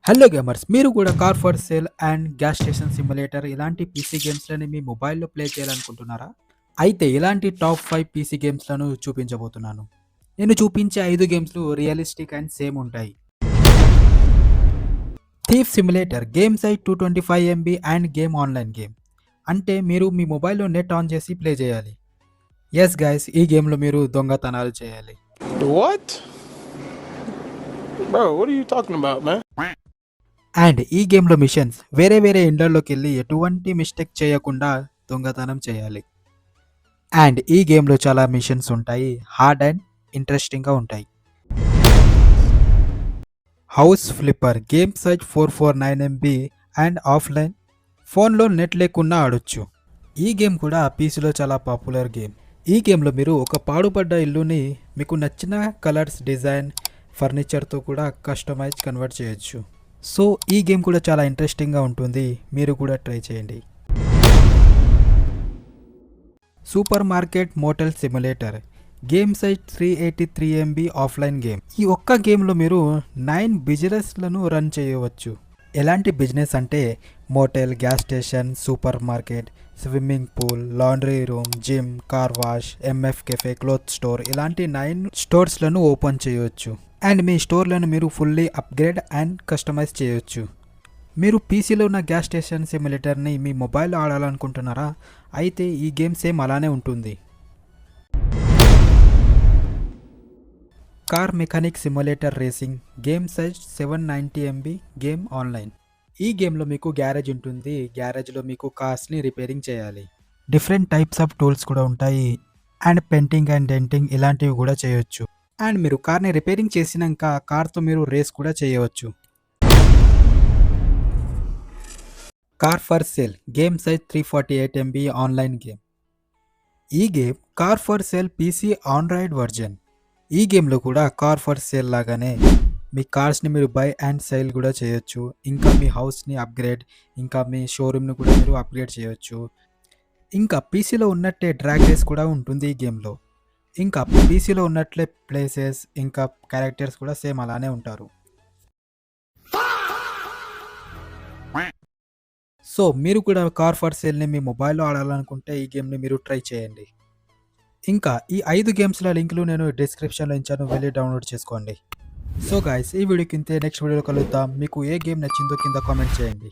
Hello gamers, మీరు కూడా car for sale and gas station simulator ఇలాంటి పీసీ గేమ్స్‌లని మీ మొబైల్‌లో ప్లే చేయాలనుకుంటున్నారా? అయితే ఇలాంటి టాప్ 5 పీసీ గేమ్స్‌లను చూపించబోతున్నాను. నేను చూపించే 5 గేమ్స్‌లు రియలిస్టిక్ అండ్ సేమ్ ఉంటాయి. Thief simulator game size 225 MB and game online game. అంటే మీరు మీ మొబైల్‌లో నెట్ ఆన్ చేసి ప్లే చేయాలి. యెస్ గైస్, ఈ గేమ్‌లో మీరు దొంగతనాలు చేయాలి. What? Bro, what are you talking about, man? And ఈ గేమ్‌లో మిషన్స్ వేరే వేరే ఇండ్లలోకెళ్ళి ఎటువంటి మిస్టేక్ చేయకుండా దొంగతనం చేయాలి. అండ్ ఈ గేమ్‌లో చాలా మిషన్స్ ఉంటాయి. హార్డ్ అండ్ ఇంట్రెస్టింగ్‌గా ఉంటాయి. House flipper game size 449 MB and offline. ఫోన్‌లో నెట్ లేకున్నా ఆడొచ్చు. ఈ గేమ్ కూడా పీసీలో చాలా పాపులర్ గేమ్. ఈ గేమ్‌లో మీరు ఒక పాడుపడ్డ ఇల్లుని మీకు నచ్చిన కలర్స్, డిజైన్, ఫర్నిచర్‌తో కూడా కస్టమైజ్ కన్వర్ట్ చేయొచ్చు. సో ఈ గేమ్ కూడా చాలా ఇంట్రెస్టింగ్‌గా ఉంటుంది. మీరు కూడా ట్రై చేయండి. Super market motel simulator game size 383 MB offline game. ఈ ఒక్క గేమ్లో మీరు 9 బిజినెస్లను రన్ చేయవచ్చు. ఎలాంటి బిజినెస్ అంటే motel, gas station, super market, swimming pool, laundry room, gym, car wash, MF cafe, cloth store ఇలాంటి 9 స్టోర్స్లను ఓపెన్ చేయవచ్చు. అండ్ మీ స్టోర్లను మీరు ఫుల్లీ అప్గ్రేడ్ అండ్ కస్టమైజ్ చేయొచ్చు. మీరు పీసీలో ఉన్న గ్యాస్ స్టేషన్ సిమ్యులేటర్ని మీ మొబైల్లో ఆడాలనుకుంటున్నారా? అయితే ఈ గేమ్ సేమ్ అలానే ఉంటుంది. Car mechanic simulator racing game size 790 MB game online. ఈ గేమ్లో మీకు గ్యారేజ్ ఉంటుంది. గ్యారేజ్లో మీకు కార్స్ని రిపేరింగ్ చేయాలి. డిఫరెంట్ టైప్స్ ఆఫ్ టూల్స్ కూడా ఉంటాయి. అండ్ పెయింటింగ్ అండ్ డెంటింగ్ ఇలాంటివి కూడా చేయొచ్చు. అండ్ మీరు కార్ని రిపేరింగ్ చేసినాక కార్తో మీరు రేస్ కూడా చేయవచ్చు. Car for sale game size 348 MB online game. ఈ game car for sale PC Android version. ఈ గేమ్లో కూడా కార్ ఫర్ సేల్ లాగానే మీ కార్స్ని మీరు బై అండ్ సేల్ కూడా చేయొచ్చు. ఇంకా మీ హౌస్ని అప్గ్రేడ్, ఇంకా మీ షోరూమ్ని కూడా మీరు అప్గ్రేడ్ చేయొచ్చు. ఇంకా పీసీలో ఉన్నట్టే డ్రాగ్ రేస్ కూడా ఉంటుంది ఈ గేమ్లో. ఇంకా పీసీలో ఉన్నట్లే ప్లేసెస్, ఇంకా క్యారెక్టర్స్ కూడా సేమ్ అలానే ఉంటారు. సో మీరు కూడా కార్ ఫర్ సేల్ని మీ మొబైల్లో ఆడాలనుకుంటే ఈ గేమ్ని మీరు ట్రై చేయండి. ఇంకా ఈ 5 గేమ్స్ల లింకులు నేను డిస్క్రిప్షన్లో ఇచ్చాను, వెళ్ళి డౌన్లోడ్ చేసుకోండి. సో గాయ్స్, ఈ వీడియోకి ఇంతే. నెక్స్ట్ వీడియోలో కలుద్దాం. మీకు ఏ గేమ్ నచ్చిందో కింద కామెంట్ చేయండి.